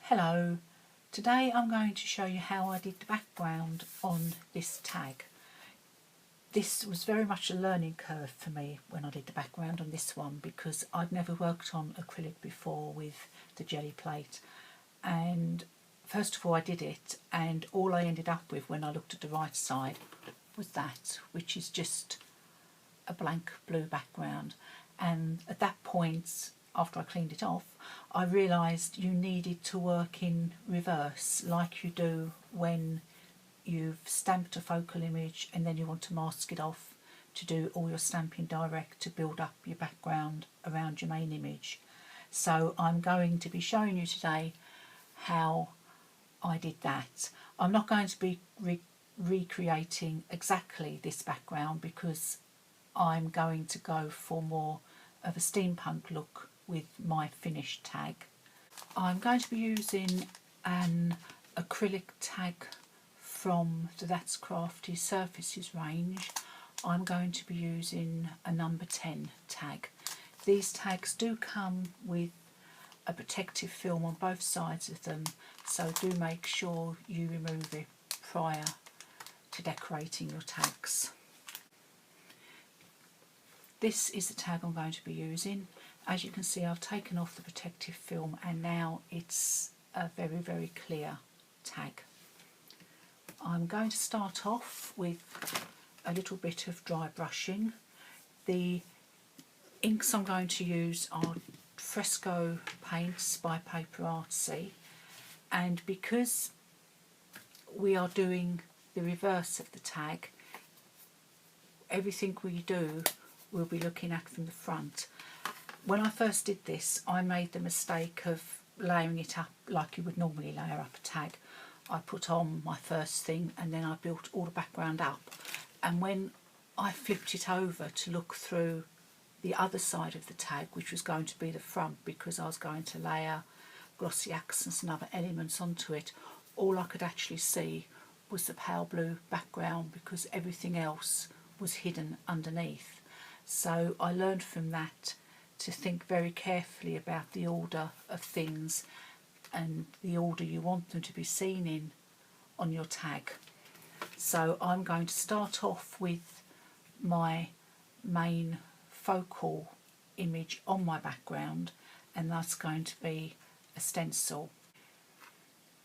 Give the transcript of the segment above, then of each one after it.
Hello, today I'm going to show you how I did the background on this tag. This was very much a learning curve for me when I did the background on this one because I'd never worked on acrylic before with the Gelli Plate, and first of all I did it and all I ended up with when I looked at the right side was that, which is just a blank blue background. And at that point, after I cleaned it off, I realised you needed to work in reverse like you do when you've stamped a focal image and then you want to mask it off to do all your stamping direct to build up your background around your main image. So I'm going to be showing you today how I did that. I'm not going to be recreating exactly this background because I'm going to go for more of a steampunk look with my finished tag. I'm going to be using an acrylic tag from the That's Crafty Surfaces range. I'm going to be using a number 10 tag. These tags do come with a protective film on both sides of them, so do make sure you remove it prior to decorating your tags. This is the tag I'm going to be using. As you can see, I've taken off the protective film and now it's a very, very clear tag. I'm going to start off with a little bit of dry brushing. The inks I'm going to use are Fresco paints by Paper Artsy, and because we are doing the reverse of the tag, everything we do we'll be looking at from the front. When I first did this, I made the mistake of layering it up like you would normally layer up a tag. I put on my first thing and then I built all the background up, and when I flipped it over to look through the other side of the tag, which was going to be the front because I was going to layer glossy accents and other elements onto it, all I could actually see was the pale blue background because everything else was hidden underneath. So I learned from that to think very carefully about the order of things and the order you want them to be seen in on your tag. So I'm going to start off with my main focal image on my background, and that's going to be a stencil.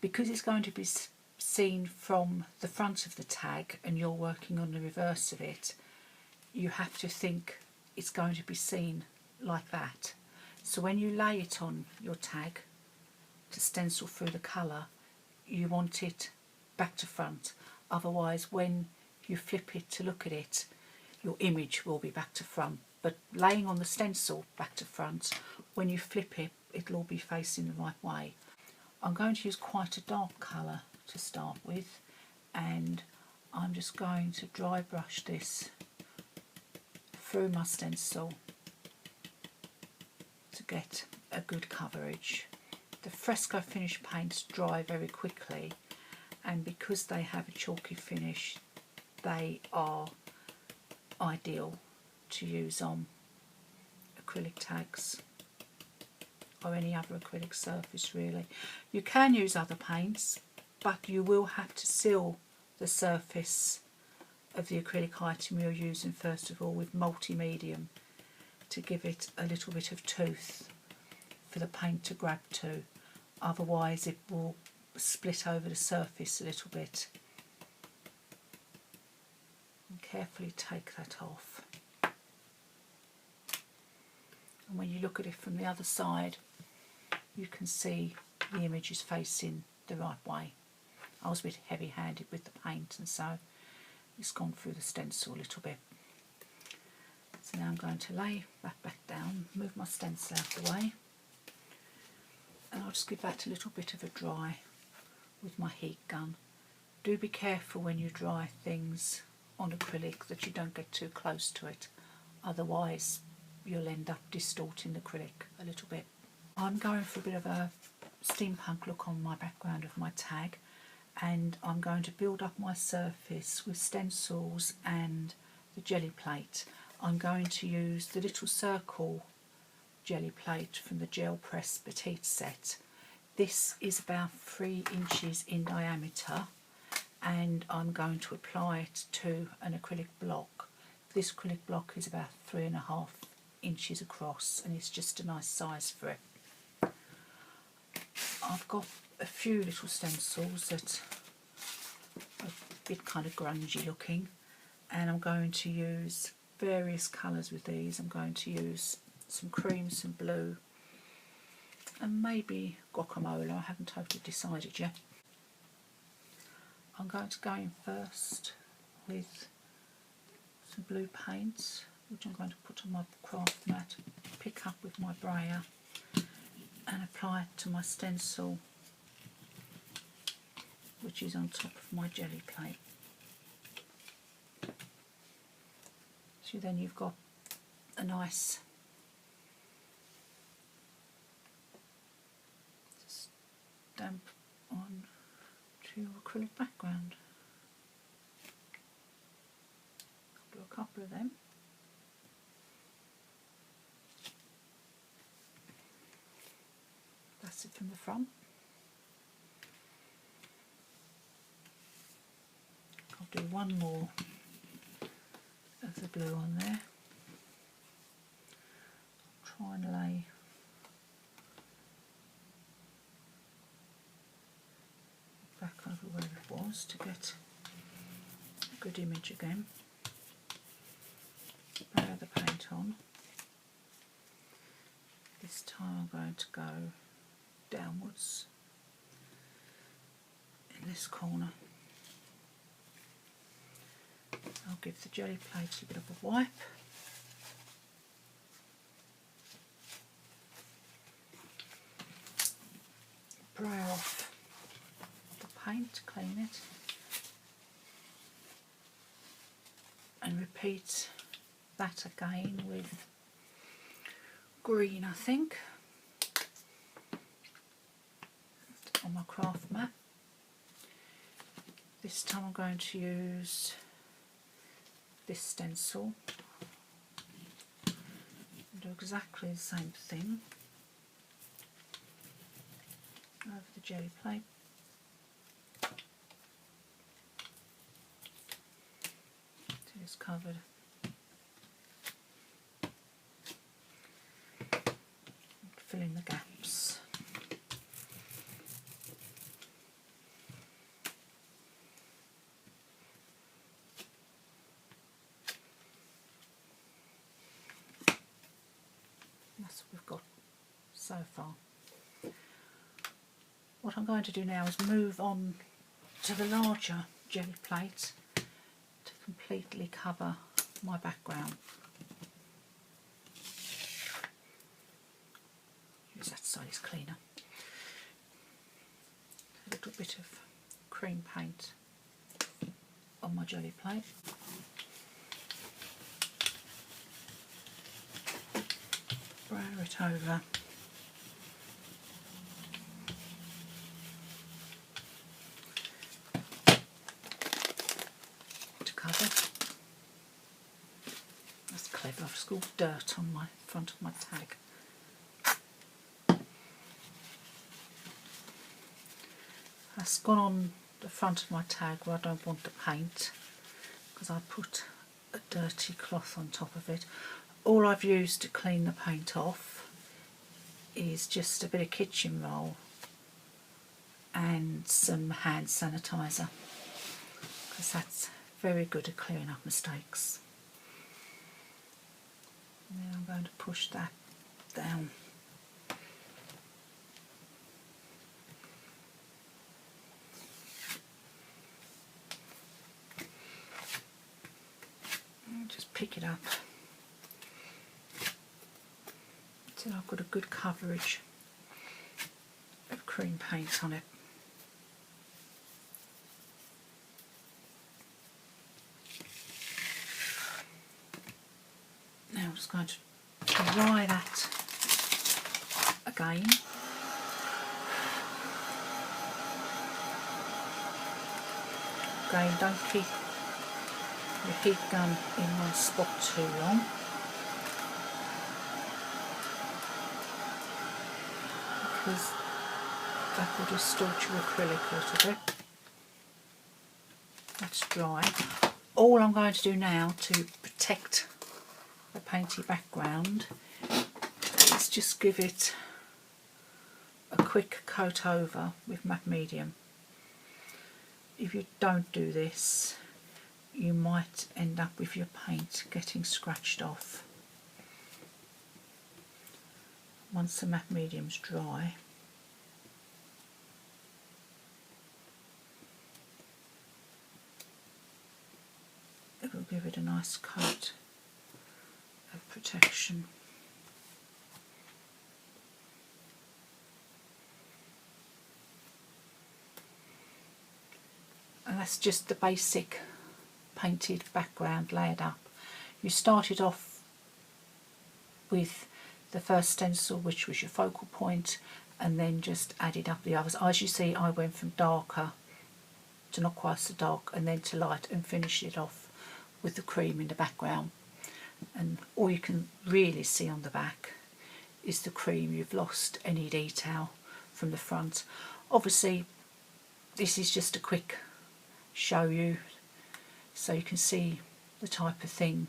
Because it's going to be seen from the front of the tag and you're working on the reverse of it, you have to think it's going to be seen like that. So when you lay it on your tag to stencil through the colour, you want it back to front. Otherwise, when you flip it to look at it, your image will be back to front. But laying on the stencil back to front, when you flip it, it'll all be facing the right way. I'm going to use quite a dark colour to start with, and I'm just going to dry brush this through my stencil to get a good coverage. The Fresco finish paints dry very quickly, and because they have a chalky finish, they are ideal to use on acrylic tags or any other acrylic surface really. You can use other paints, but you will have to seal the surface of the acrylic item you're using first of all with multi-medium to give it a little bit of tooth for the paint to grab to, otherwise it will split over the surface a little bit. And carefully take that off, and when you look at it from the other side you can see the image is facing the right way. I was a bit heavy-handed with the paint and so it's gone through the stencil a little bit. So now I'm going to lay that back down, move my stencil out of the way, and I'll just give that a little bit of a dry with my heat gun. Do be careful when you dry things on acrylic that you don't get too close to it, otherwise you'll end up distorting the acrylic a little bit. I'm going for a bit of a steampunk look on my background of my tag, and I'm going to build up my surface with stencils and the Gelli Plate. I'm going to use the little circle Gelli Plate from the Gel Press Petite set. This is about 3 inches in diameter, and I'm going to apply it to an acrylic block. This acrylic block is about 3.5 inches across, and it's just a nice size for it. I've got a few little stencils that are a bit kind of grungy looking, and I'm going to use various colours with these. I'm going to use some cream, some blue, and maybe guacamole. I haven't totally decided yet. I'm going to go in first with some blue paint, which I'm going to put on my craft mat, pick up with my brayer and apply it to my stencil, which is on top of my Gelli plate. So then you've got a nice stamp on to your acrylic background. I'll do a couple of them. That's it from the front. I'll do one more of the blue on there. I'll try and lay back over where it was to get a good image again. Layer the paint on. This time I'm going to go downwards in this corner. I'll give the Gelli plate a bit of a wipe. Brayer off the paint, clean it, and repeat that again with green, I think, on my craft mat. This time I'm going to use this stencil and do exactly the same thing over the Gelli plate. It is covered. Fill in the gaps. That's what we've got so far. What I'm going to do now is move on to the larger Gelli plate to completely cover my background. Use that side, it's cleaner. A little bit of cream paint on my Gelli plate. Brayer it over. To cover. That's clever, I've just got dirt on my front of my tag. That's gone on the front of my tag where I don't want to paint, because I put a dirty cloth on top of it. All I've used to clean the paint off is just a bit of kitchen roll and some hand sanitizer, because that's very good at clearing up mistakes. And then I'm going to push that down. And just pick it up until I've got a good coverage of cream paint on it. Now I'm just going to dry that again. Again, don't keep your heat gun in one spot too long, because that will distort your acrylic a little bit. That's dry. All I'm going to do now to protect the painty background is just give it a quick coat over with matte medium. If you don't do this, you might end up with your paint getting scratched off. Once the matte medium's dry, it will give it a nice coat of protection. And that's just the basic painted background layered up. You started off with the first stencil, which was your focal point, and then just added up the others. As you see, I went from darker to not quite so dark and then to light, and finished it off with the cream in the background. And all you can really see on the back is the cream. You've lost any detail from the front. Obviously this is just a quick show you so you can see the type of thing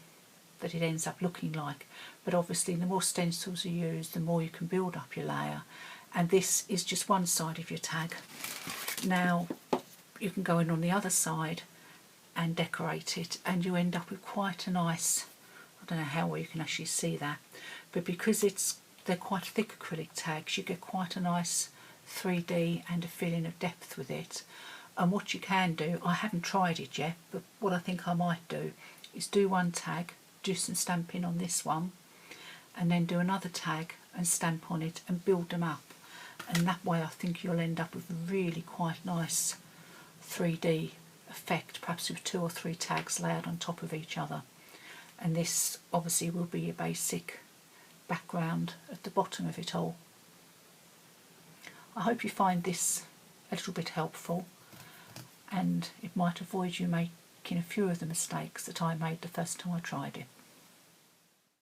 that it ends up looking like, but obviously the more stencils you use, the more you can build up your layer, and this is just one side of your tag. Now you can go in on the other side and decorate it, and you end up with quite a nice, I don't know how well you can actually see that, but because they're quite thick acrylic tags, you get quite a nice 3D and a feeling of depth with it. And what you can do, I haven't tried it yet, but what I think I might do is do one tag, do some stamping on this one, and then do another tag and stamp on it and build them up. And that way I think you'll end up with a really quite nice 3D effect, perhaps with 2 or 3 tags layered on top of each other. And this obviously will be your basic background at the bottom of it all. I hope you find this a little bit helpful, and it might avoid you making a few of the mistakes that I made the first time I tried it.